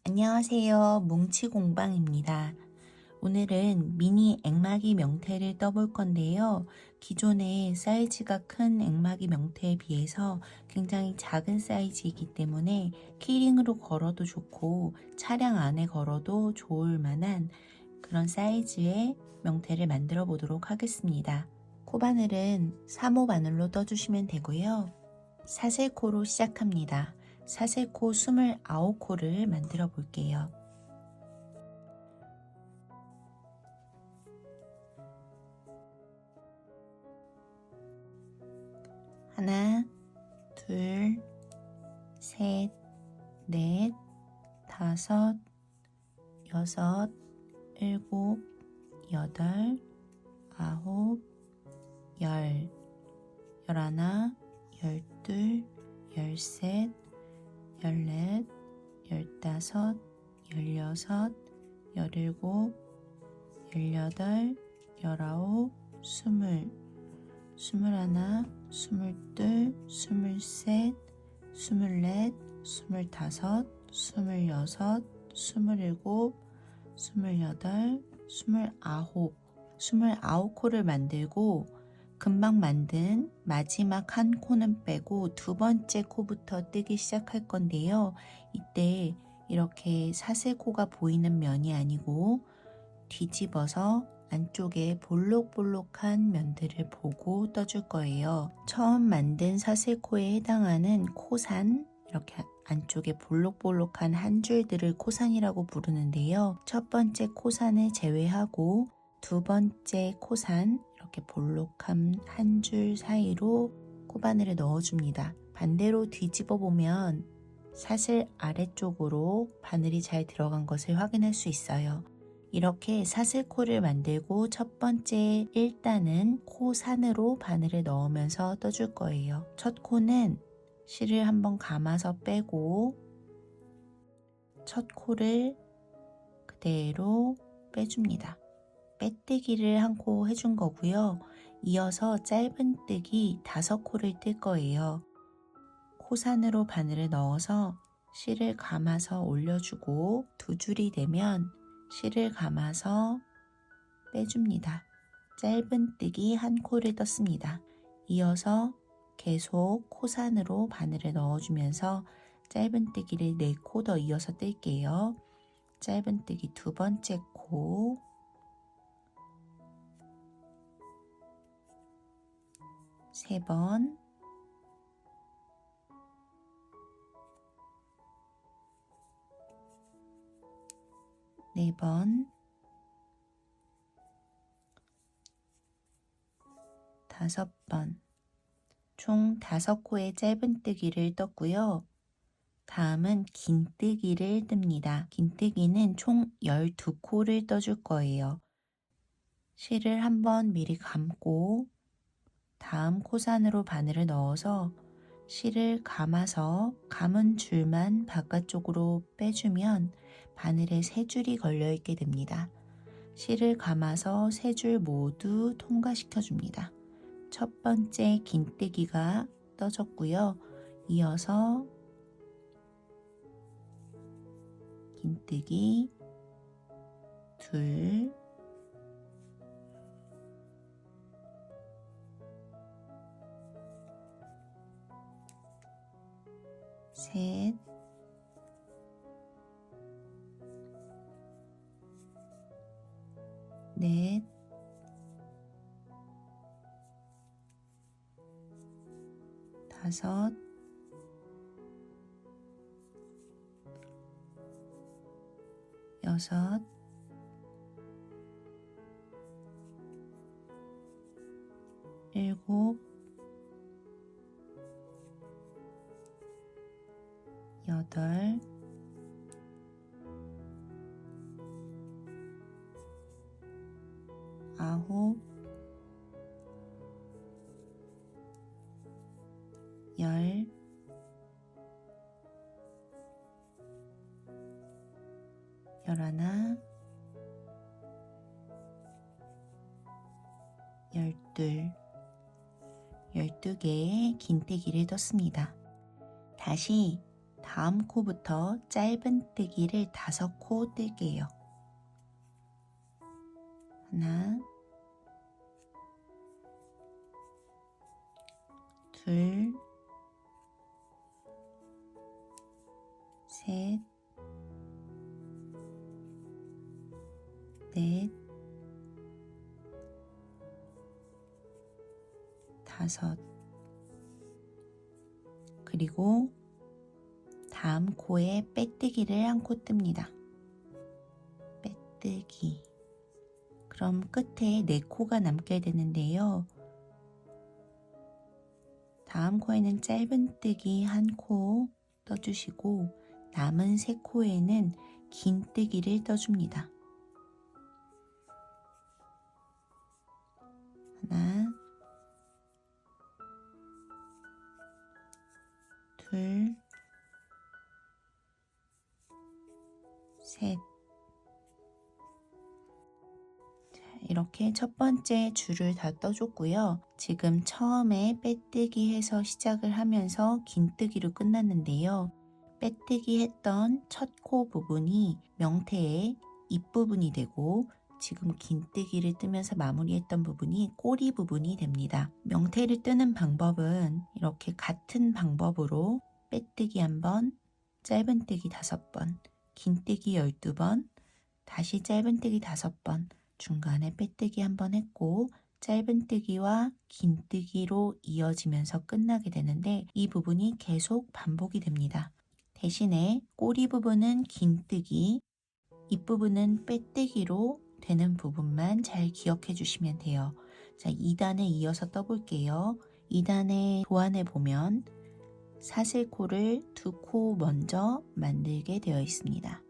안녕하세요. 뭉치공방입니다. 오늘은 미니 앵마기 명태를 떠볼 건데요. 기존의 사이즈가 큰 앵마기 명태에 비해서 굉장히 작은 사이즈이기 때문에 키링으로 걸어도 좋고 차량 안에 걸어도 좋을 만한 그런 사이즈의 명태를 만들어 보도록 하겠습니다. 코바늘은 3호 바늘로 떠주시면 되고요. 사슬코로 시작합니다. 사슬코 29코를 만들어 볼게요. 하나, 둘, 셋, 넷, 다섯, 여섯, 일곱, 여덟, 아홉, 열, 열하나, 열둘, 열셋, 열넷, 열다섯, 열여섯, 열일곱, 열여덟, 열아홉, 스물, 스물하나, 스물둘, 스물셋, 스물넷, 스물다섯, 스물여섯, 스물일곱, 스물여덟, 스물아홉 코를 만들고 금방 만든 마지막 한 코는 빼고 두 번째 코부터 뜨기 시작할 건데요. 이때 이렇게 사슬코가 보이는 면이 아니고 뒤집어서 안쪽에 볼록볼록한 면들을 보고 떠줄 거예요. 처음 만든 사슬코에 해당하는 코산, 이렇게 안쪽에 볼록볼록한 한 줄들을 코산이라고 부르는데요. 첫 번째 코산을 제외하고 두 번째 코산, 이렇게 볼록한 한 줄 사이로 코바늘을 넣어줍니다. 반대로 뒤집어 보면 사슬 아래쪽으로 바늘이 잘 들어간 것을 확인할 수 있어요. 이렇게 사슬코를 만들고 첫 번째 1단은 코산으로 바늘을 넣으면서 떠줄 거예요. 첫 코는 실을 한번 감아서 빼고 첫 코를 그대로 빼줍니다. 빼뜨기를 한 코 해준 거고요. 이어서 짧은뜨기 5코를 뜰 거예요. 코산으로 바늘을 넣어서 실을 감아서 올려주고 두 줄이 되면 실을 감아서 빼줍니다. 짧은뜨기 한 코를 떴습니다. 이어서 계속 코산으로 바늘을 넣어주면서 짧은뜨기를 4코 더 이어서 뜰게요. 짧은뜨기 두 번째 코, 세 번, 네 번, 5번, 총 5코의 짧은뜨기를 떴고요. 다음은 긴뜨기를 뜹니다. 긴뜨기는 총 12코를 떠줄 거예요. 실을 한번 미리 감고 다음 코산으로 바늘을 넣어서 실을 감아서 감은 줄만 바깥쪽으로 빼주면 바늘에 3줄이 걸려 있게 됩니다. 실을 감아서 3줄 모두 통과시켜 줍니다. 첫 번째 긴뜨기가 떠졌고요. 이어서 긴뜨기 둘, 셋, 넷, 다섯, 여섯, 일곱, 여덟, 아홉, 열, 열하나, 열둘, 12개의 긴뜨기를 떴습니다. 다시 다음 코부터 짧은뜨기를 5코 뜰게요. 하나, 둘, 셋, 넷, 다섯. 그리고 다음 코에 빼뜨기를 1코 뜹니다. 빼뜨기. 그럼 끝에 4코가 남게 되는데요. 다음 코에는 짧은뜨기 1코 떠주시고 남은 3코에는 긴뜨기를 떠줍니다. 하나, 둘, 셋. 이렇게 첫 번째 줄을 다 떠줬고요. 지금 처음에 빼뜨기 해서 시작을 하면서 긴뜨기로 끝났는데요. 빼뜨기 했던 첫 코 부분이 명태의 입부분이 되고 지금 긴뜨기를 뜨면서 마무리했던 부분이 꼬리 부분이 됩니다. 명태를 뜨는 방법은 이렇게 같은 방법으로 빼뜨기 1번, 짧은뜨기 5번, 긴뜨기 12번, 다시 짧은뜨기 5번, 중간에 빼뜨기 1번 했고 짧은뜨기와 긴뜨기로 이어지면서 끝나게 되는데 이 부분이 계속 반복이 됩니다. 대신에 꼬리 부분은 긴뜨기, 입부분은 빼뜨기로 되는 부분만 잘 기억해 주시면 돼요. 자, 2단에 이어서 떠볼게요. 2단의 도안에 보면 사슬코를 2코 먼저 만들게 되어 있습니다.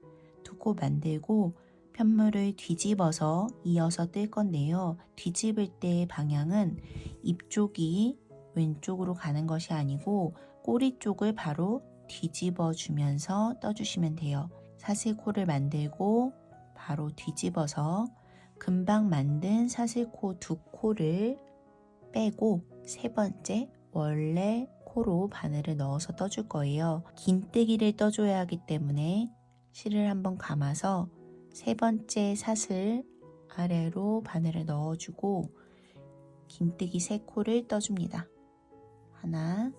2코 만들고 편물을 뒤집어서 이어서 뜰 건데요. 뒤집을 때의 방향은 입 쪽이 왼쪽으로 가는 것이 아니고 꼬리 쪽을 바로 뒤집어 주면서 떠주시면 돼요. 사슬코를 만들고 바로 뒤집어서 금방 만든 사슬코 2코를 빼고 3번째 원래 코로 바늘을 넣어서 떠줄 거예요. 긴뜨기를 떠줘야 하기 때문에 실을 한번 감아서 3번째 사슬 아래로 바늘을 넣어주고 긴뜨기 3코를 떠줍니다. 하나,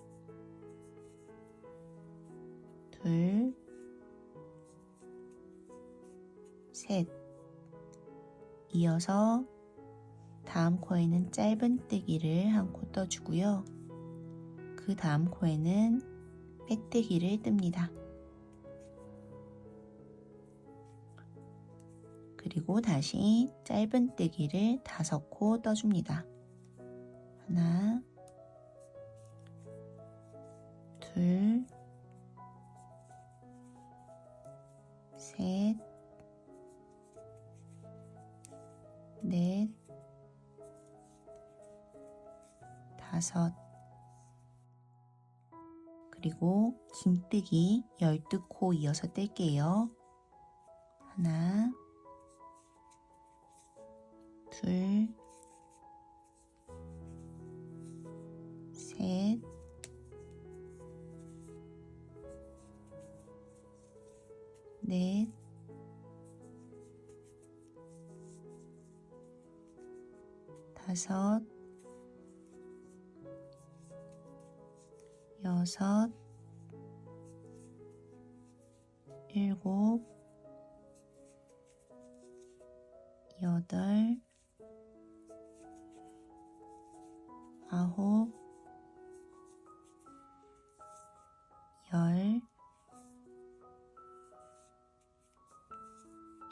둘, 셋. 이어서 다음 코에는 짧은뜨기를 1코 떠주고요. 그 다음 코에는 빼뜨기를 뜹니다. 그리고 다시 짧은뜨기를 5코 떠줍니다. 하나, 둘, 셋, 넷, 5. 그리고 긴뜨기 12코 이어서 뜰게요. 하나, 둘, 셋, 넷, 5, 6, 7, 8, 9, 10,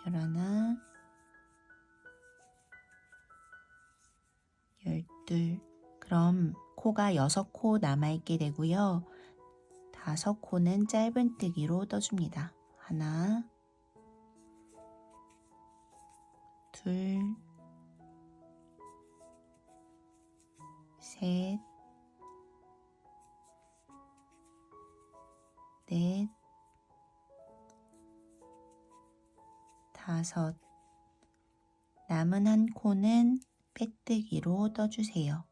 11, 12. 그럼 코가 6코 남아있게 되고요. 5코는 짧은뜨기로 떠줍니다. 하나, 둘, 셋, 넷, 5. 남은 1코는 빼뜨기로 떠주세요.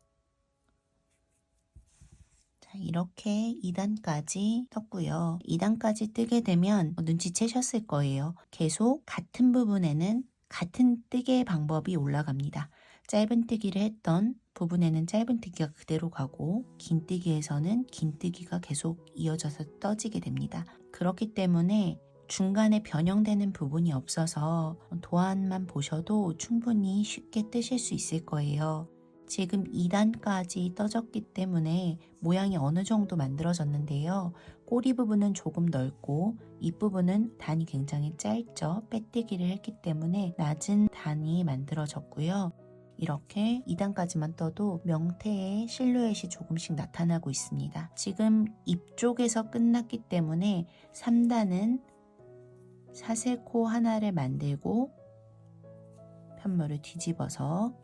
자, 자, 이렇게 2단까지 떴고요. 2단까지 뜨게 되면 눈치채셨을 거예요. 계속 같은 부분에는 같은 뜨개 방법이 올라갑니다. 짧은뜨기를 했던 부분에는 짧은뜨기가 그대로 가고 긴뜨기에서는 긴뜨기가 계속 이어져서 떠지게 됩니다. 그렇기 때문에 중간에 변형되는 부분이 없어서 도안만 보셔도 충분히 쉽게 뜨실 수 있을 거예요. 지금 2단까지 떠졌기 때문에 모양이 어느 정도 만들어졌는데요. 꼬리 부분은 조금 넓고 윗부분은 단이 굉장히 짧죠. 빼뜨기를 했기 때문에 낮은 단이 만들어졌고요. 이렇게 2단까지만 떠도 명태의 실루엣이 조금씩 나타나고 있습니다. 지금 입 쪽에서 끝났기 때문에 3단은 사슬코 하나를 만들고 편물을 뒤집어서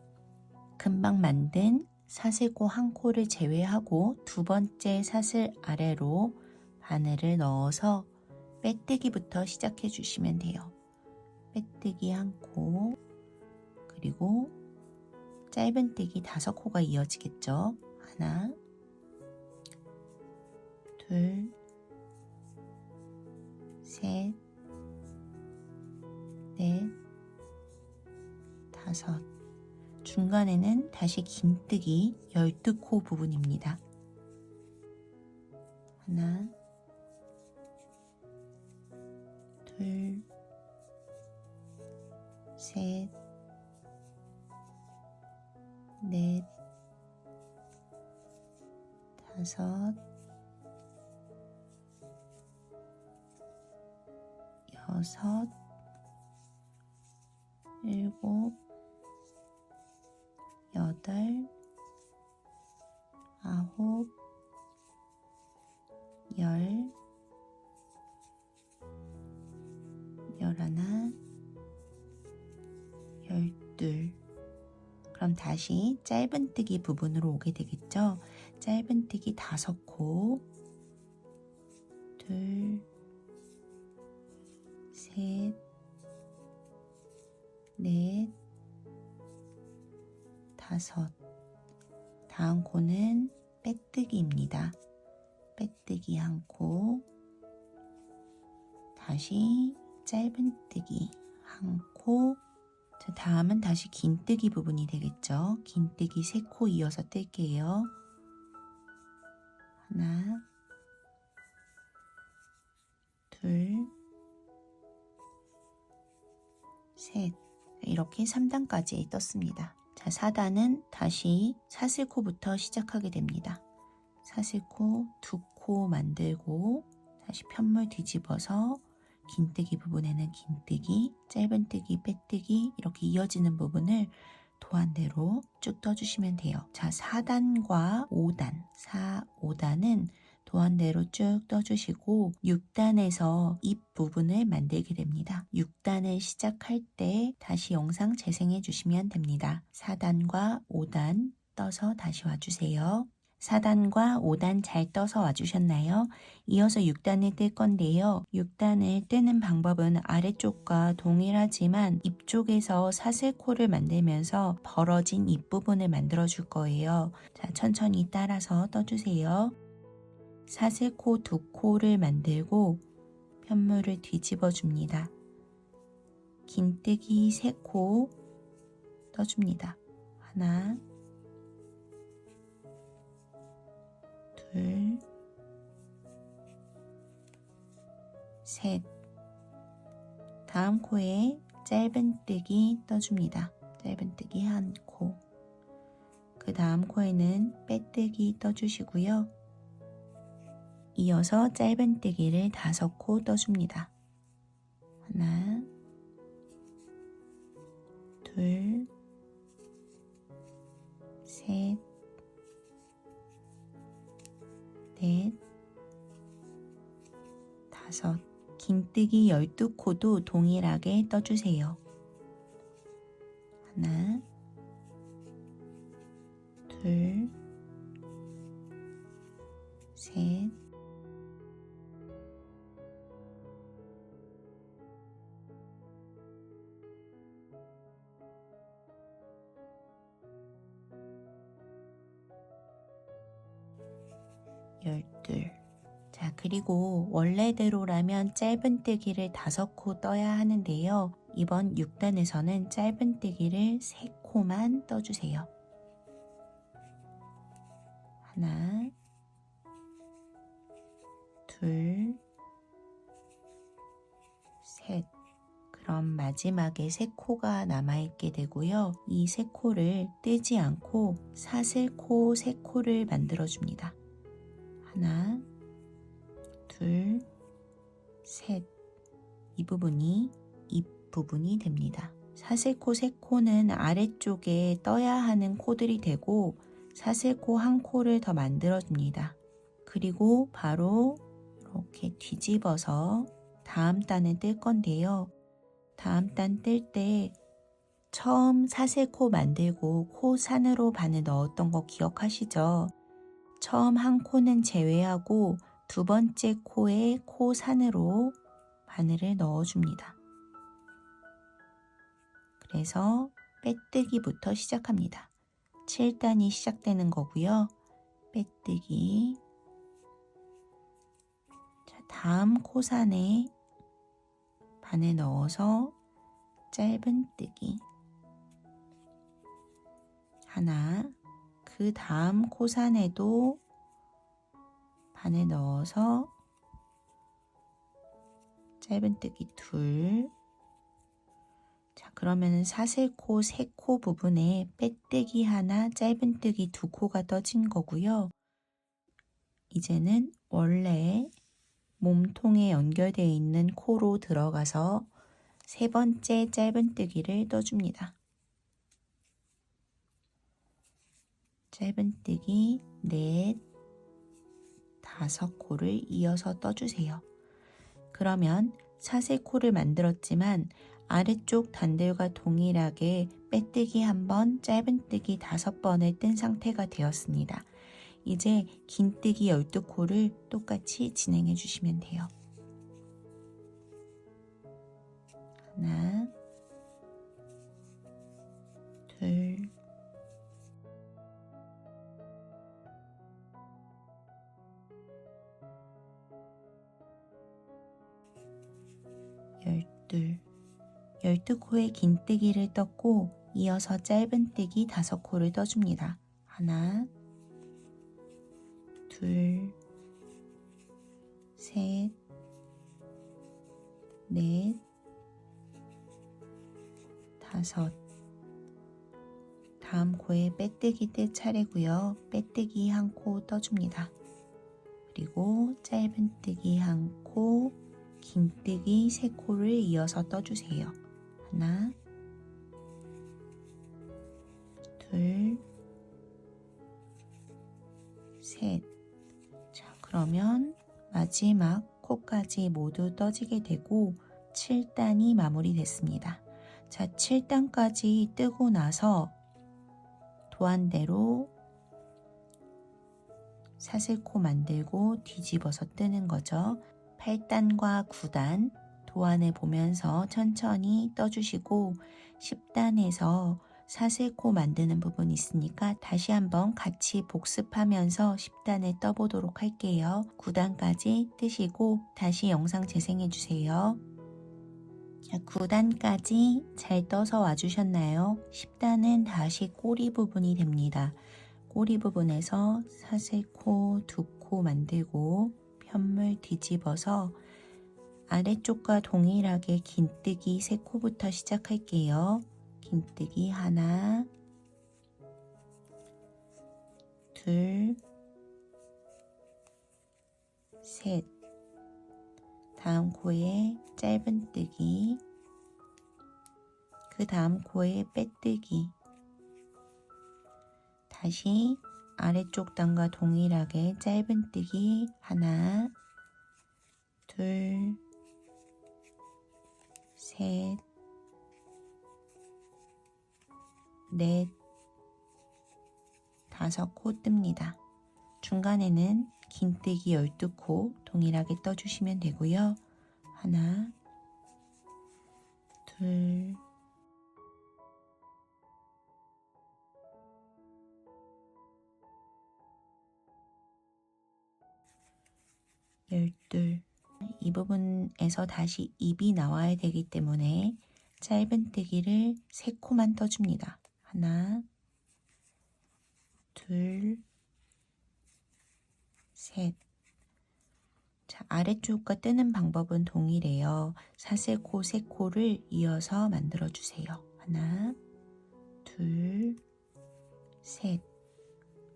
금방 만든 사슬코 한 코를 제외하고 두 번째 사슬 아래로 바늘을 넣어서 빼뜨기부터 시작해 주시면 돼요. 빼뜨기 한 코, 그리고 짧은뜨기 5코가 이어지겠죠. 하나, 둘, 셋, 넷, 다섯. 중간에는 다시 긴뜨기 12코 부분입니다. 하나, 둘, 셋, 넷, 다섯, 여섯, 일곱, 여덟, 아홉, 열, 열하나, 열둘. 그럼 다시 짧은뜨기 부분으로 오게 되겠죠? 짧은뜨기 5코, 둘, 셋, 넷, 다섯. 다음 코는 빼뜨기입니다. 빼뜨기 한 코, 다시 짧은뜨기 한 코. 자, 다음은 다시 긴뜨기 부분이 되겠죠. 긴뜨기 3코 이어서 뜰게요. 하나, 둘, 셋. 이렇게 3단까지 떴습니다. 자, 4단은 다시 사슬코부터 시작하게 됩니다. 사슬코 2코 만들고 다시 편물 뒤집어서 긴뜨기 부분에는 긴뜨기, 짧은뜨기, 빼뜨기 이렇게 이어지는 부분을 도안대로 쭉 떠주시면 돼요. 자, 4단과 5단, 4, 5단은 도안대로 쭉 떠주시고 6단에서 입 부분을 만들게 됩니다. 6단을 시작할 때 다시 영상 재생해 주시면 됩니다. 4단과 5단 떠서 다시 와주세요. 4단과 5단 잘 떠서 와주셨나요? 이어서 6단을 뜰 건데요. 6단을 뜨는 방법은 아래쪽과 동일하지만 입 쪽에서 사슬코를 만들면서 벌어진 입 부분을 만들어 줄 거예요. 자, 천천히 따라서 떠주세요. 사슬코 2코를 만들고 편물을 뒤집어 줍니다. 긴뜨기 3코 떠줍니다. 하나, 둘, 셋. 다음 코에 짧은뜨기 떠줍니다. 짧은뜨기 한 코. 그 다음 코에는 빼뜨기 떠주시고요. 이어서 짧은뜨기를 5코 떠줍니다. 하나, 둘, 셋, 넷, 다섯. 긴뜨기 12코도 동일하게 떠주세요. 하나, 둘, 셋, 12. 자, 그리고 원래대로라면 짧은뜨기를 5코 떠야 하는데요. 이번 6단에서는 짧은뜨기를 3코만 떠주세요. 하나, 둘, 셋. 그럼 마지막에 3코가 남아있게 되고요. 이 3코를 뜨지 않고 사슬코 3코를 만들어줍니다. 하나, 둘, 셋. 이 부분이 입 부분이 됩니다. 사슬코 3코는 아래쪽에 떠야 하는 코들이 되고 사슬코 1코를 더 만들어줍니다. 그리고 바로 이렇게 뒤집어서 다음 단을 뜰 건데요. 다음 단 뜰 때 처음 사슬코 만들고 코 산으로 바늘 넣었던 거 기억하시죠? 처음 한 코는 제외하고 두 번째 코에 코 산으로 바늘을 넣어줍니다. 그래서 빼뜨기부터 시작합니다. 7단이 시작되는 거고요. 빼뜨기. 자, 다음 코산에 바늘 넣어서 짧은뜨기 하나, 그 다음 코산에도 바늘 넣어서 짧은뜨기 2. 자, 그러면 사슬코 3코 부분에 빼뜨기 하나, 짧은뜨기 2코가 떠진 거고요. 이제는 원래 몸통에 연결되어 있는 코로 들어가서 3번째 짧은뜨기를 떠줍니다. 짧은뜨기 4, 5코를 이어서 떠주세요. 그러면 사슬코를 만들었지만 아래쪽 단들과 동일하게 빼뜨기 1번, 짧은뜨기 5번을 뜬 상태가 되었습니다. 이제 긴뜨기 12코를 똑같이 진행해 주시면 돼요. 하나, 둘, 열둘. 12코의 긴뜨기를 떴고 이어서 짧은뜨기 5코를 떠줍니다. 하나, 둘, 셋, 넷, 5. 다음 코에 빼뜨기 뜰 차례고요. 빼뜨기 1코 떠줍니다. 그리고 짧은뜨기 1코, 긴뜨기 3코를 이어서 떠주세요. 하나, 둘, 셋. 자, 그러면 마지막 코까지 모두 떠지게 되고 7단이 마무리됐습니다. 자, 7단까지 뜨고 나서 도안대로 사슬코 만들고 뒤집어서 뜨는 거죠. 8단과 9단 도안을 보면서 천천히 떠주시고 10단에서 사슬코 만드는 부분이 있으니까 다시 한번 같이 복습하면서 10단을 떠보도록 할게요. 9단까지 뜨시고 다시 영상 재생해 주세요. 자, 9단까지 잘 떠서 와주셨나요? 10단은 다시 꼬리 부분이 됩니다. 꼬리 부분에서 사슬코 2코 만들고 편물 뒤집어서 아래쪽과 동일하게 긴뜨기 3코부터 시작할게요. 긴뜨기 하나, 둘, 셋. 다음 코에 짧은뜨기, 그 다음 코에 빼뜨기. 다시 아래쪽 단과 동일하게 짧은뜨기 하나, 둘, 셋, 넷, 5코 뜹니다. 중간에는 긴뜨기 12코 동일하게 떠주시면 되고요. 하나, 둘, 둘. 이 부분에서 다시 입이 나와야 되기 때문에 짧은뜨기를 3코만 떠줍니다. 하나, 둘, 셋. 자, 아래쪽과 뜨는 방법은 동일해요. 사슬코 3코를 이어서 만들어주세요. 하나, 둘, 셋.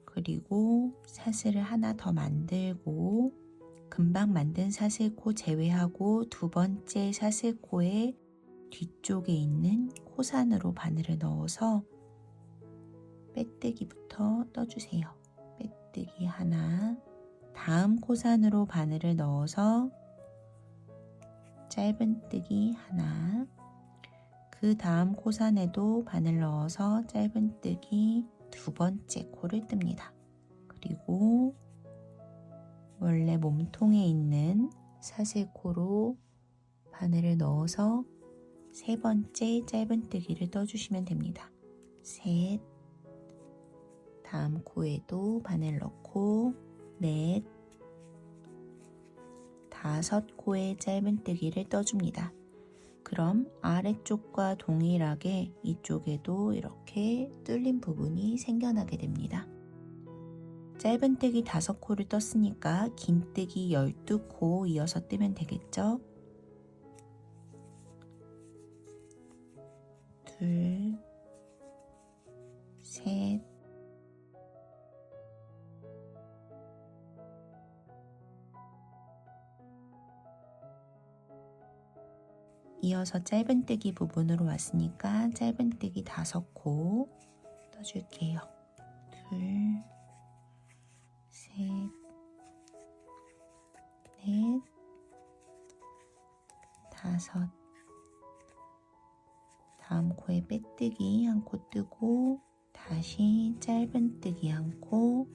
그리고 사슬을 하나 더 만들고 금방 만든 사슬코 제외하고 2번째 사슬코의 뒤쪽에 있는 코산으로 바늘을 넣어서 빼뜨기부터 떠주세요. 빼뜨기 하나, 다음 코산으로 바늘을 넣어서 짧은뜨기 하나, 그 다음 코산에도 바늘 넣어서 짧은뜨기 2번째 코를 뜹니다. 그리고 원래 몸통에 있는 사슬코로 바늘을 넣어서 3번째 짧은뜨기를 떠주시면 됩니다. 셋, 다음 코에도 바늘 넣고 넷, 5코의 짧은뜨기를 떠줍니다. 그럼 아래쪽과 동일하게 이쪽에도 이렇게 뚫린 부분이 생겨나게 됩니다. 짧은뜨기 5코를 떴으니까 긴뜨기 12코 이어서 뜨면 되겠죠? 둘, 셋, 이어서 짧은뜨기 부분으로 왔으니까 짧은뜨기 5코 떠줄게요. 둘, 셋, 넷, 5. 다음 코에 빼뜨기 1코 뜨고 다시 짧은뜨기 1코,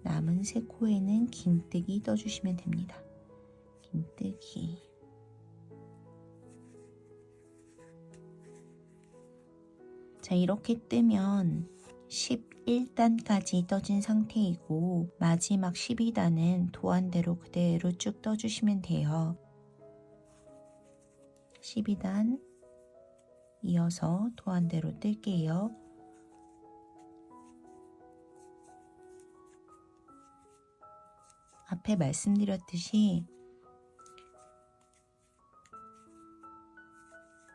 남은 3코에는 긴뜨기 떠주시면 됩니다. 긴뜨기. 자, 이렇게 뜨면 11단까지 떠진 상태이고 마지막 12단은 도안대로 그대로 쭉 떠주시면 돼요. 12단 이어서 도안대로 뜰게요. 앞에 말씀드렸듯이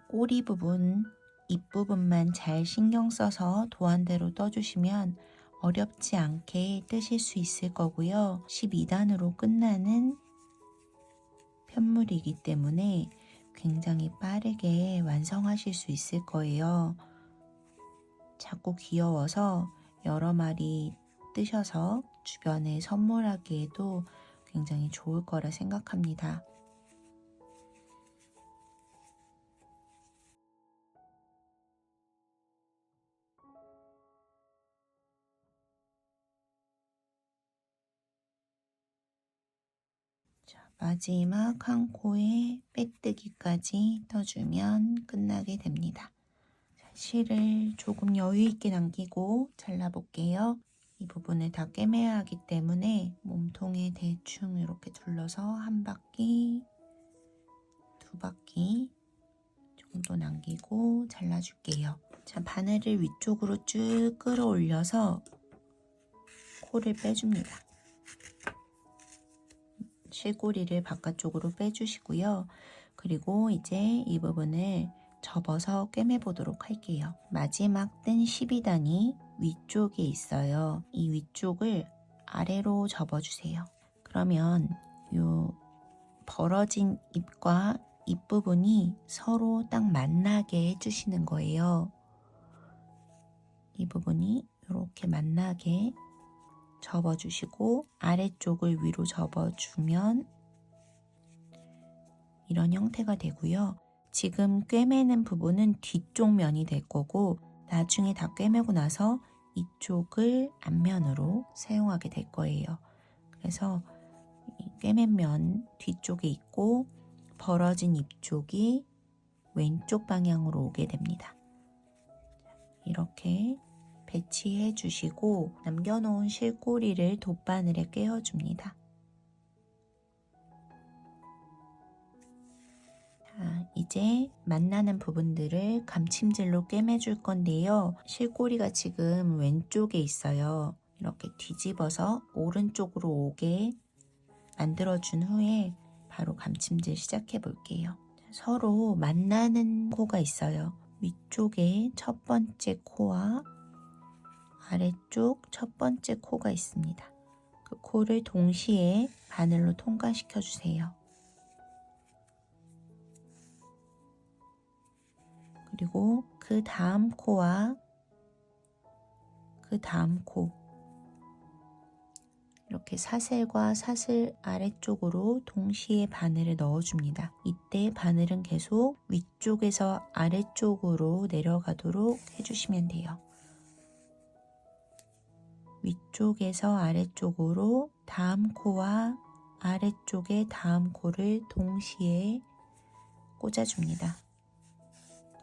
꼬리 부분, 입부분만 잘 신경 써서 도안대로 떠주시면 어렵지 않게 뜨실 수 있을 거고요. 12단으로 끝나는 편물이기 때문에 굉장히 빠르게 완성하실 수 있을 거예요. 자꾸 귀여워서 여러 마리 뜨셔서 주변에 선물하기에도 굉장히 좋을 거라 생각합니다. 자, 마지막 1코에 빼뜨기까지 떠주면 끝나게 됩니다. 자, 실을 조금 여유 있게 남기고 잘라볼게요. 이 부분을 다 꿰매야 하기 때문에 몸통에 대충 이렇게 둘러서 1바퀴, 2바퀴 정도 남기고 잘라줄게요. 자, 바늘을 위쪽으로 쭉 끌어올려서 코를 빼줍니다. 실꼬리를 바깥쪽으로 빼주시고요. 그리고 이제 이 부분을 접어서 꿰매 보도록 할게요. 마지막 뜬 12단이 위쪽에 있어요. 이 위쪽을 아래로 접어주세요. 그러면 요 벌어진 입과 입 부분이 서로 딱 만나게 해주시는 거예요. 이 부분이 이렇게 만나게 접어주시고 아래쪽을 위로 접어주면 이런 형태가 되고요. 지금 꿰매는 부분은 뒤쪽 면이 될 거고 나중에 다 꿰매고 나서 이쪽을 앞면으로 사용하게 될 거예요. 그래서 이 꿰맨 면 뒤쪽에 있고 벌어진 입 쪽이 왼쪽 방향으로 오게 됩니다. 이렇게 배치해 주시고 남겨놓은 실꼬리를 돗바늘에 꿰어줍니다. 자, 이제 만나는 부분들을 감침질로 꿰매줄 건데요. 실꼬리가 지금 왼쪽에 있어요. 이렇게 뒤집어서 오른쪽으로 오게 만들어준 후에 바로 감침질 시작해 볼게요. 서로 만나는 코가 있어요. 위쪽에 첫 번째 코와 아래쪽 첫 번째 코가 있습니다. 그 코를 동시에 바늘로 통과시켜 주세요. 그리고 그 다음 코와 그 다음 코, 이렇게 사슬과 사슬 아래쪽으로 동시에 바늘을 넣어줍니다. 이때 바늘은 계속 위쪽에서 아래쪽으로 내려가도록 해주시면 돼요. 위쪽에서 아래쪽으로 다음 코와 아래쪽의 다음 코를 동시에 꽂아줍니다.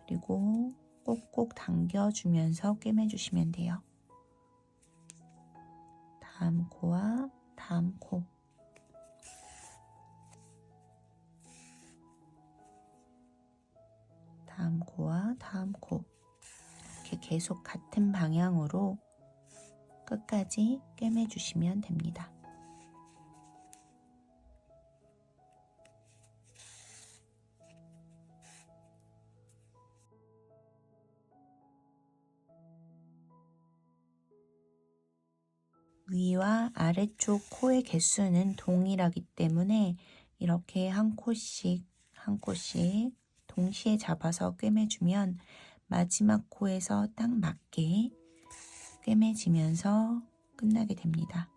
그리고 꼭꼭 당겨주면서 꿰매주시면 돼요. 다음 코와 다음 코, 다음 코와 다음 코, 이렇게 계속 같은 방향으로 끝까지 꿰매주시면 됩니다. 위와 아래쪽 코의 개수는 동일하기 때문에 이렇게 한 코씩 한 코씩 동시에 잡아서 꿰매주면 마지막 코에서 딱 맞게 꿰매지면서 끝나게 됩니다.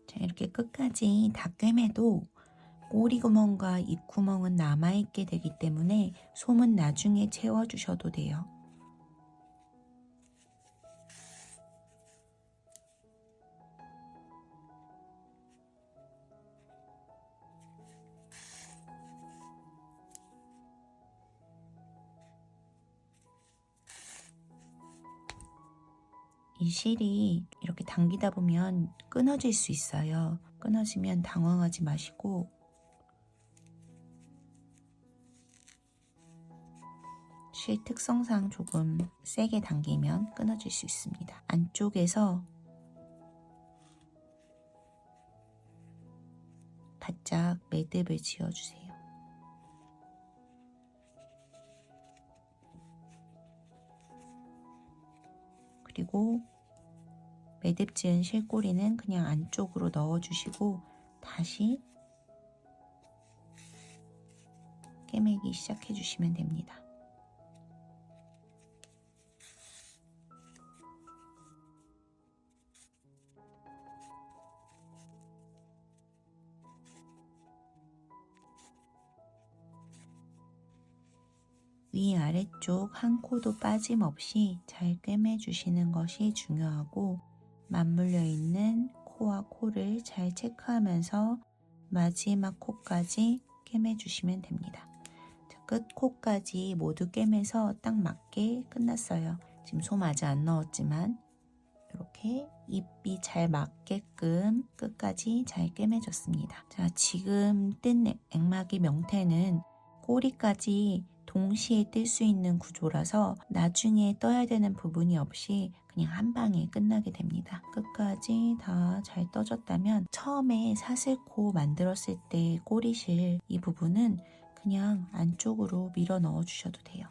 자, 이렇게 끝까지 다 꿰매도 꼬리구멍과 입구멍은 남아있게 되기 때문에 솜은 나중에 채워주셔도 돼요. 이 실이 이렇게 당기다 보면 끊어질 수 있어요. 끊어지면 당황하지 마시고 실 특성상 조금 세게 당기면 끊어질 수 있습니다. 안쪽에서 바짝 매듭을 지어주세요. 그리고 매듭 지은 실꼬리는 그냥 안쪽으로 넣어주시고 다시 꿰매기 시작해 주시면 됩니다. 위아래쪽 한 코도 빠짐없이 잘 꿰매 주시는 것이 중요하고 맞물려 있는 코와 코를 잘 체크하면서 마지막 코까지 꿰매 주시면 됩니다. 끝 코까지 모두 꿰매서 딱 맞게 끝났어요. 지금 솜 아직 안 넣었지만 이렇게 입이 잘 맞게끔 끝까지 잘 꿰매졌습니다. 자, 지금 뜬 액막이 명태는 꼬리까지 동시에 뜰 수 있는 구조라서 나중에 떠야 되는 부분이 없이 그냥 한 방에 끝나게 됩니다. 끝까지 다 잘 떠졌다면 처음에 사슬코 만들었을 때 꼬리실 이 부분은 그냥 안쪽으로 밀어 넣어 주셔도 돼요.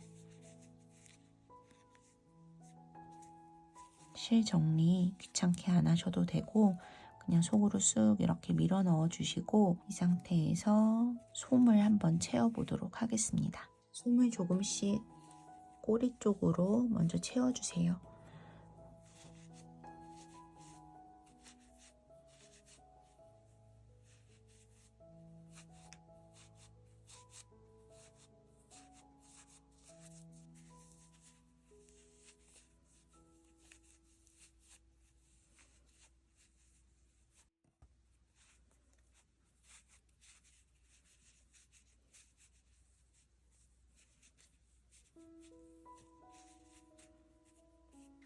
실 정리 귀찮게 안 하셔도 되고 그냥 속으로 쑥 이렇게 밀어 넣어 주시고 이 상태에서 솜을 한번 채워 보도록 하겠습니다. 솜을 조금씩 꼬리 쪽으로 먼저 채워 주세요.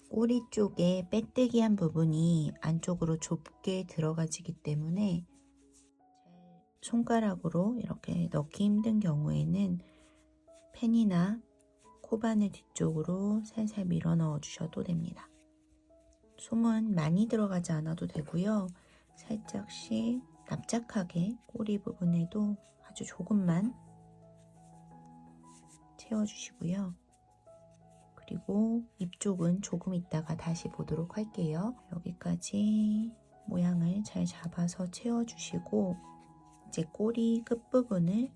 꼬리 쪽에 빼뜨기한 부분이 안쪽으로 좁게 들어가지기 때문에 손가락으로 이렇게 넣기 힘든 경우에는 펜이나 코바늘 뒤쪽으로 살살 밀어 넣어 주셔도 됩니다. 솜은 많이 들어가지 않아도 되고요. 살짝씩 납작하게 꼬리 부분에도 아주 조금만 채워주시고요. 그리고 입 쪽은 조금 있다가 다시 보도록 할게요. 여기까지 모양을 잘 잡아서 채워주시고 이제 꼬리 끝부분을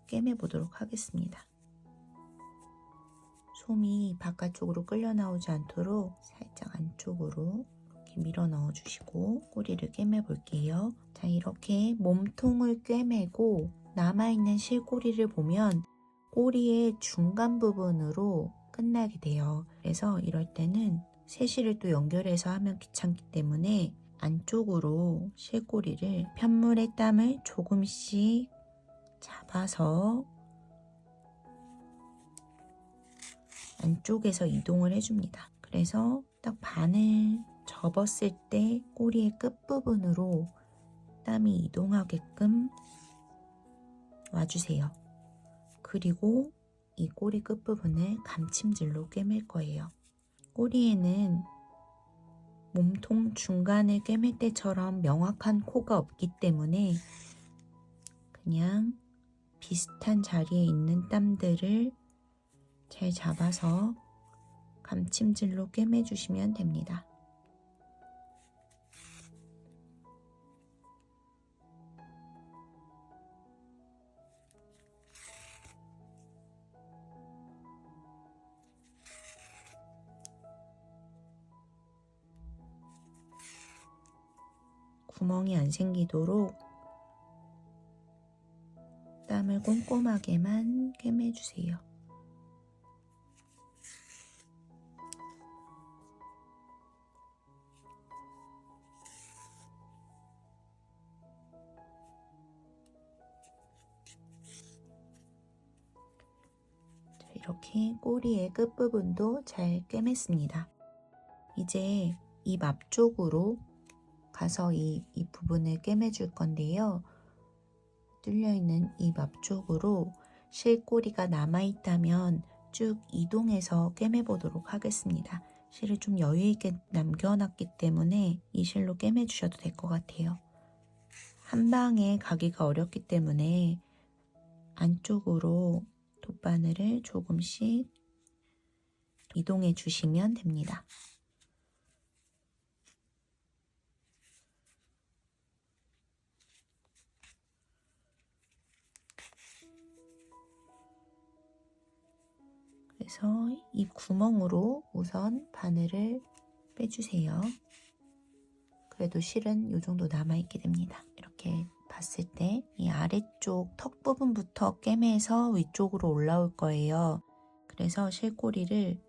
꿰매 보도록 하겠습니다. 솜이 바깥쪽으로 끌려 나오지 않도록 살짝 안쪽으로 이렇게 밀어 넣어 주시고 꼬리를 꿰매 볼게요. 자, 이렇게 몸통을 꿰매고 남아있는 실꼬리를 보면 꼬리의 중간 부분으로 끝나게 돼요. 그래서 이럴 때는 세실을 또 연결해서 하면 귀찮기 때문에 안쪽으로 실꼬리를 편물의 땀을 조금씩 잡아서 안쪽에서 이동을 해줍니다. 그래서 딱 반을 접었을 때 꼬리의 끝부분으로 땀이 이동하게끔 와주세요. 그리고 이 꼬리 끝부분을 감침질로 꿰맬 거예요. 꼬리에는 몸통 중간을 꿰맬 때처럼 명확한 코가 없기 때문에 그냥 비슷한 자리에 있는 땀들을 잘 잡아서 감침질로 꿰매주시면 됩니다. 구멍이 안 생기도록 땀을 꼼꼼하게만 꿰매주세요. 이렇게 꼬리의 끝부분도 잘 꿰맸습니다. 이제 입 앞쪽으로 가서 이 부분을 꿰매줄 건데요. 뚫려있는 입 앞쪽으로 실꼬리가 남아있다면 쭉 이동해서 꿰매보도록 하겠습니다. 실을 좀 여유있게 남겨놨기 때문에 이 실로 꿰매주셔도 될 것 같아요. 한 방에 가기가 어렵기 때문에 안쪽으로 돗바늘을 조금씩 이동해 주시면 됩니다. 그래서 이 구멍으로 우선 바늘을 빼주세요. 그래도 실은 이 정도 남아있게 됩니다. 이렇게 봤을 때 이 아래쪽 턱 부분부터 꿰매서 위쪽으로 올라올 거예요. 그래서 실꼬리를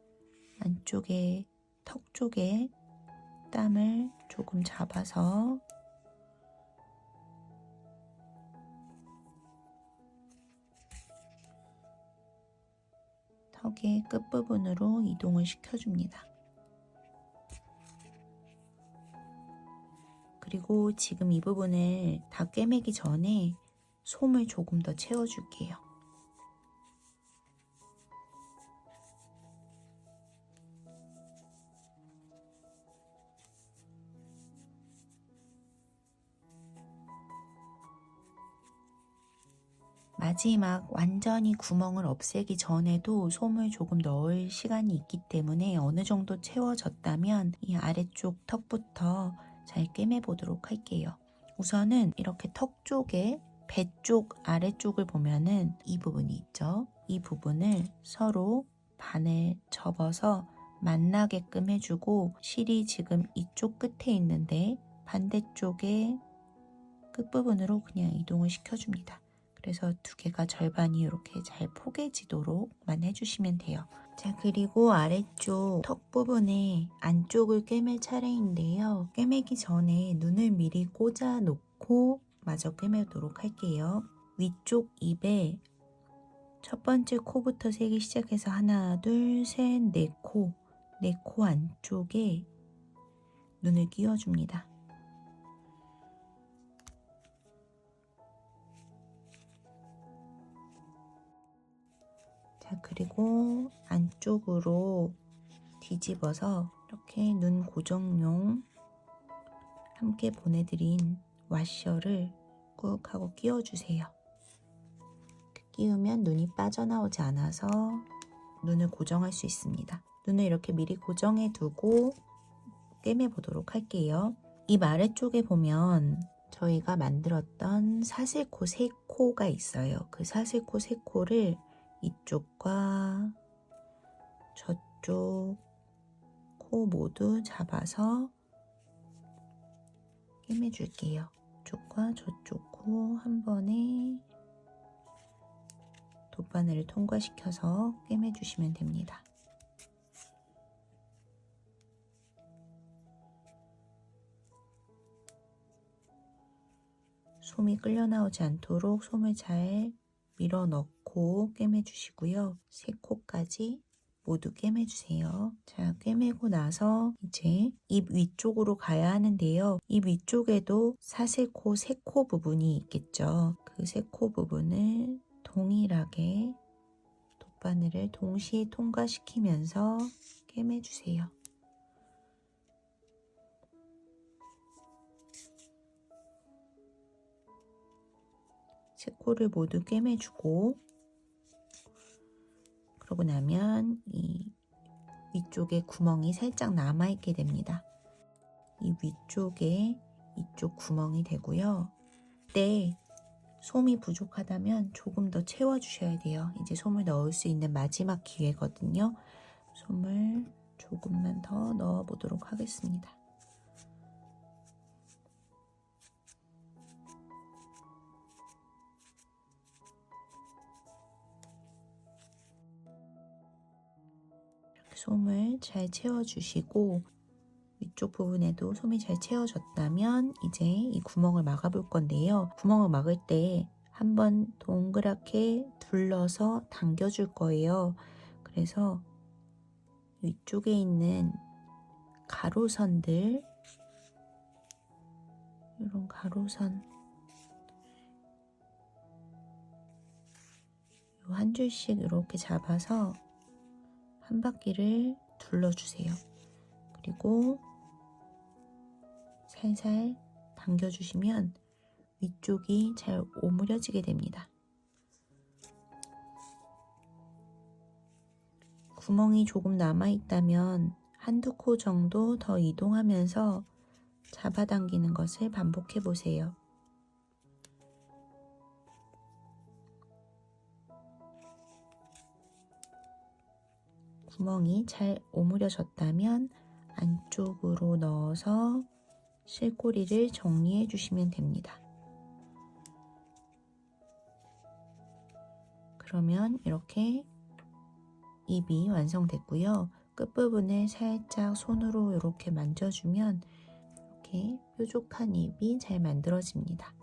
안쪽에 턱 쪽에 땀을 조금 잡아서 턱의 끝부분으로 이동을 시켜줍니다. 그리고 지금 이 부분을 다 꿰매기 전에 솜을 조금 더 채워줄게요. 마지막 완전히 구멍을 없애기 전에도 솜을 조금 넣을 시간이 있기 때문에 어느 정도 채워졌다면 이 아래쪽 턱부터 잘 꿰매 보도록 할게요. 우선은 이렇게 턱 쪽에 배 쪽 아래쪽을 보면은 이 부분이 있죠. 이 부분을 서로 반을 접어서 만나게끔 해주고 실이 지금 이쪽 끝에 있는데 반대쪽에 끝부분으로 그냥 이동을 시켜줍니다. 그래서 두 개가 절반이 이렇게 잘 포개지도록만 해주시면 돼요. 자, 그리고 아래쪽 턱 부분에 안쪽을 꿰맬 차례인데요. 꿰매기 전에 눈을 미리 꽂아 놓고 마저 꿰매도록 할게요. 위쪽 입에 첫 번째 코부터 세기 시작해서 하나, 둘, 셋, 넷 코 내 코 안쪽에 눈을 끼워줍니다. 자, 그리고 안쪽으로 뒤집어서 이렇게 눈 고정용 함께 보내드린 와셔를 꾹 하고 끼워주세요. 끼우면 눈이 빠져나오지 않아서 눈을 고정할 수 있습니다. 눈을 이렇게 미리 고정해 두고 꿰매보도록 할게요. 입 아래쪽에 보면 저희가 만들었던 사슬코 3코가 있어요. 그 사슬코 3코를 이쪽과 저쪽 코 모두 잡아서 꿰매줄게요. 이쪽과 저쪽 코 한 번에 돗바늘을 통과시켜서 꿰매주시면 됩니다. 솜이 끌려 나오지 않도록 솜을 잘 밀어 넣고 꿰매주시고요. 3코까지 모두 꿰매주세요. 자, 꿰매고 나서 이제 입 위쪽으로 가야 하는데요. 입 위쪽에도 사슬코 3코 부분이 있겠죠. 그 3코 부분을 동일하게 돗바늘을 동시에 통과시키면서 꿰매주세요. 세 코를 모두 꿰매주고, 그러고 나면 이 위쪽에 구멍이 살짝 남아있게 됩니다. 이 위쪽에 이쪽 구멍이 되고요. 그때 솜이 부족하다면 조금 더 채워주셔야 돼요. 이제 솜을 넣을 수 있는 마지막 기회거든요. 솜을 조금만 더 넣어보도록 하겠습니다. 솜을 잘 채워주시고, 위쪽 부분에도 솜이 잘 채워졌다면 이제 이 구멍을 막아볼 건데요. 구멍을 막을 때 한번 동그랗게 둘러서 당겨줄 거예요. 그래서 위쪽에 있는 가로선들, 이런 가로선 한 줄씩 이렇게 잡아서 한 바퀴를 둘러주세요. 그리고 살살 당겨주시면 위쪽이 잘 오므려지게 됩니다. 구멍이 조금 남아있다면 한두 코 정도 더 이동하면서 잡아당기는 것을 반복해 보세요. 구멍이 잘 오므려졌다면 안쪽으로 넣어서 실꼬리를 정리해 주시면 됩니다. 그러면 이렇게 입이 완성됐고요. 끝부분을 살짝 손으로 이렇게 만져주면 이렇게 뾰족한 입이 잘 만들어집니다.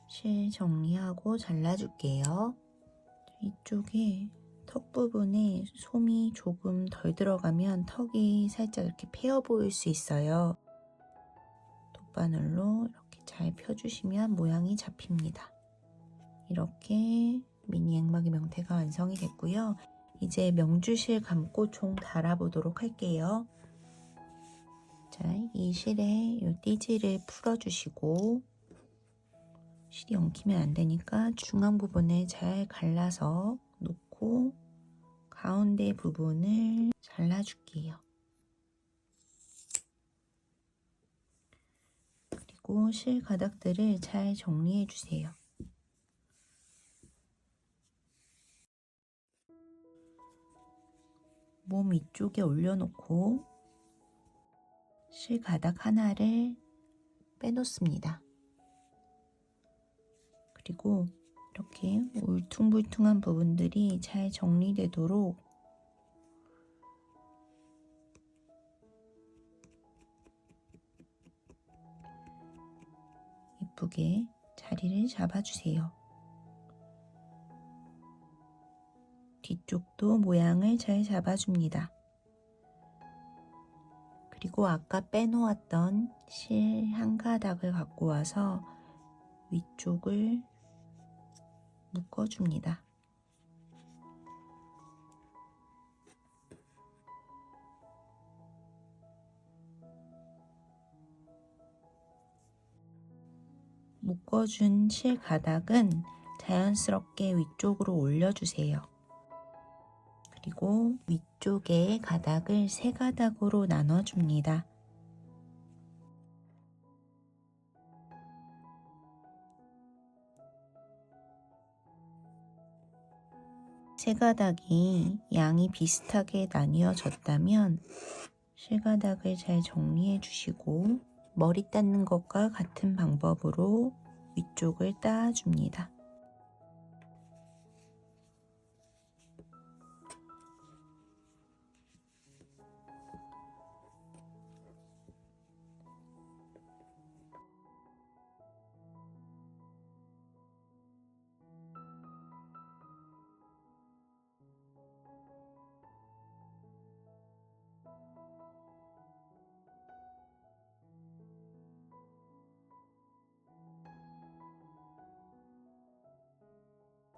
실 정리하고 잘라줄게요. 이쪽에 턱 부분에 솜이 조금 덜 들어가면 턱이 살짝 이렇게 패여 보일 수 있어요. 돗바늘로 이렇게 잘 펴주시면 모양이 잡힙니다. 이렇게 미니 액막이 명태가 완성이 됐고요. 이제 명주실 감고 총 달아보도록 할게요. 자, 이 실에 이 띠지를 풀어주시고, 실이 엉키면 안 되니까 중앙 부분을 잘 갈라서 놓고 가운데 부분을 잘라줄게요. 그리고 실 가닥들을 잘 정리해 주세요. 몸 위쪽에 올려놓고 실 가닥 하나를 빼놓습니다. 그리고 이렇게 울퉁불퉁한 부분들이 잘 정리되도록 예쁘게 자리를 잡아주세요. 뒤쪽도 모양을 잘 잡아줍니다. 그리고 아까 빼놓았던 실 한 가닥을 갖고 와서 위쪽을 묶어줍니다. 묶어준 실 가닥은 자연스럽게 위쪽으로 올려주세요. 그리고 위쪽에 가닥을 3가닥으로 나눠줍니다. 세 가닥이 양이 비슷하게 나뉘어졌다면 실가닥을 잘 정리해 주시고 머리 닦는 것과 같은 방법으로 위쪽을 따줍니다.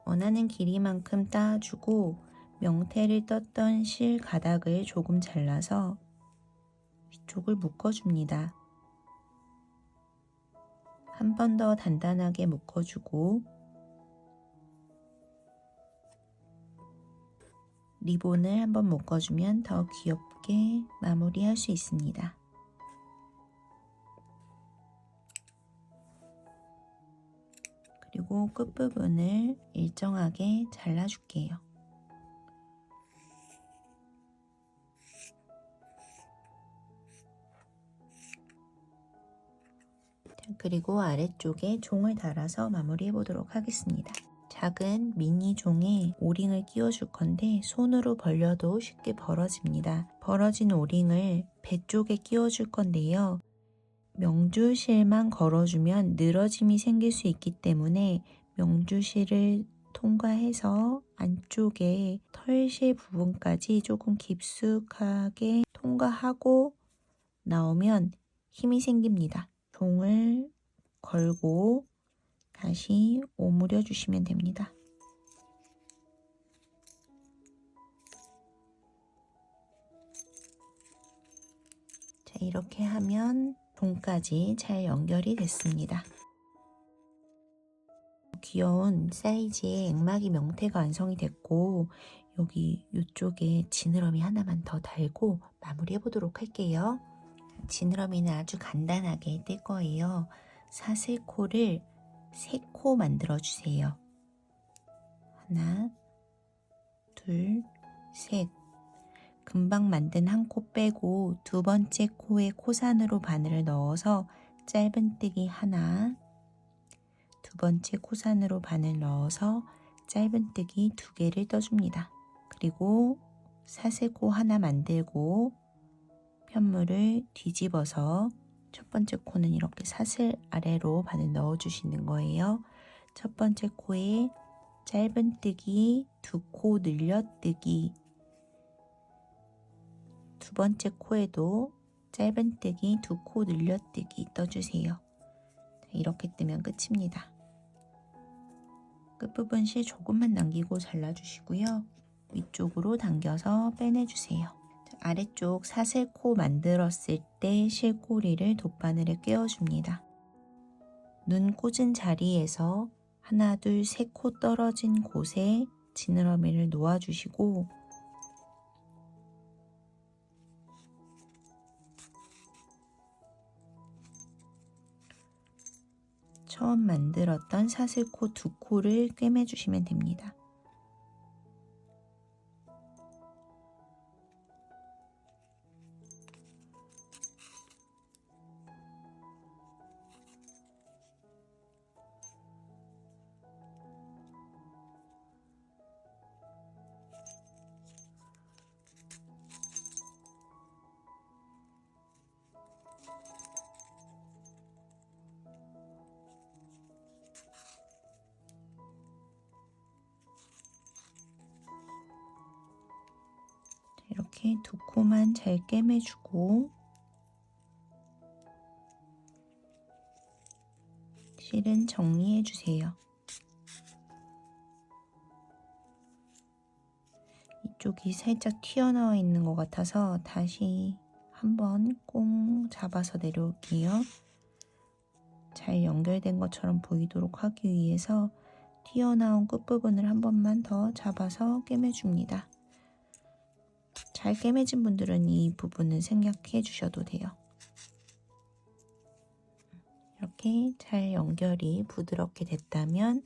원하는 길이만큼 따주고 명태를 떴던 실 가닥을 조금 잘라서 위쪽을 묶어줍니다. 한 번 더 단단하게 묶어주고 리본을 한번 묶어주면 더 귀엽게 마무리할 수 있습니다. 그리고 끝부분을 일정하게 잘라줄게요. 그리고 아래쪽에 종을 달아서 마무리해 보도록 하겠습니다. 작은 미니 종에 오링을 끼워줄 건데 손으로 벌려도 쉽게 벌어집니다. 벌어진 오링을 배 쪽에 끼워줄 건데요. 명주실만 걸어주면 늘어짐이 생길 수 있기 때문에 명주실을 통과해서 안쪽에 털실 부분까지 조금 깊숙하게 통과하고 나오면 힘이 생깁니다. 종을 걸고 다시 오므려 주시면 됩니다. 자, 이렇게 하면 종까지 잘 연결이 됐습니다. 귀여운 사이즈의 액막이 명태가 완성이 됐고 여기 이쪽에 지느러미 하나만 더 달고 마무리해 보도록 할게요. 지느러미는 아주 간단하게 뗄 거예요. 사슬코를 3코 만들어 주세요. 하나, 둘, 셋. 금방 만든 한 코 빼고 두 번째 코에 코산으로 바늘을 넣어서 짧은뜨기 하나, 두 번째 코산으로 바늘 넣어서 짧은뜨기 2개를 떠줍니다. 그리고 사슬코 하나 만들고 편물을 뒤집어서 첫 번째 코는 이렇게 사슬 아래로 바늘 넣어주시는 거예요. 첫 번째 코에 짧은뜨기 2코 늘려뜨기, 두 번째 코에도 짧은뜨기 2코 늘려뜨기 떠주세요. 이렇게 뜨면 끝입니다. 끝부분 실 조금만 남기고 잘라주시고요. 위쪽으로 당겨서 빼내주세요. 아래쪽 사슬코 만들었을 때 실꼬리를 돗바늘에 꿰어줍니다. 눈 꽂은 자리에서 하나, 둘, 3코 떨어진 곳에 지느러미를 놓아주시고 처음 만들었던 사슬코 2코를 꿰매주시면 됩니다. 이렇게 두 코만 잘 꿰매주고 실은 정리해주세요. 이쪽이 살짝 튀어나와 있는 것 같아서 다시 한번 꽁 잡아서 내려올게요. 잘 연결된 것처럼 보이도록 하기 위해서 튀어나온 끝부분을 한 번만 더 잡아서 꿰매줍니다. 잘 꿰매진 분들은 이 부분은 생략해 주셔도 돼요. 이렇게 잘 연결이 부드럽게 됐다면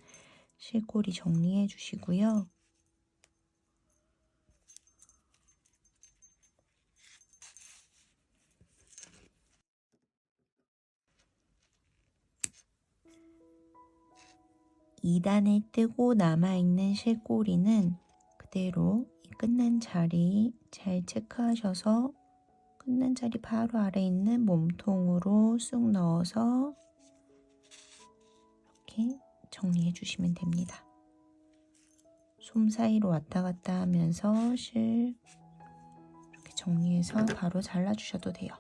실꼬리 정리해 주시고요. 이 단을 뜨고 남아있는 실꼬리는 그대로 이 끝난 자리 잘 체크하셔서 끝난 자리 바로 아래에 있는 몸통으로 쑥 넣어서 이렇게 정리해 주시면 됩니다. 솜 사이로 왔다 갔다 하면서 실 이렇게 정리해서 바로 잘라주셔도 돼요.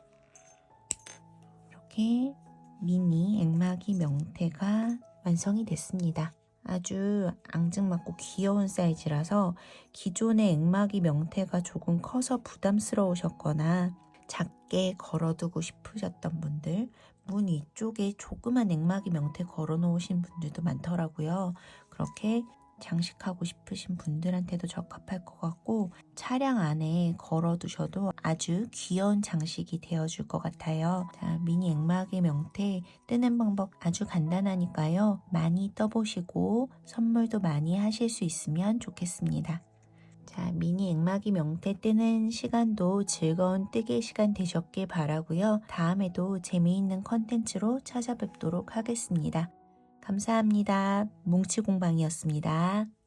이렇게 미니 액막이 명태가 완성이 됐습니다. 아주 앙증맞고 귀여운 사이즈라서 기존의 액막이 명태가 조금 커서 부담스러우셨거나 작게 걸어두고 싶으셨던 분들, 문 위쪽에 조그만 액막이 명태 걸어 놓으신 분들도 많더라고요. 그렇게 장식하고 싶으신 분들한테도 적합할 것 같고 차량 안에 걸어 두셔도 아주 귀여운 장식이 되어줄 것 같아요. 자, 미니 액막의 명태 뜨는 방법 아주 간단하니까요. 많이 떠보시고 선물도 많이 하실 수 있으면 좋겠습니다. 자, 미니 액막이 명태 뜨는 시간도 즐거운 뜨개 시간 되셨길 바라고요. 다음에도 재미있는 컨텐츠로 찾아뵙도록 하겠습니다. 감사합니다. 뭉치공방이었습니다.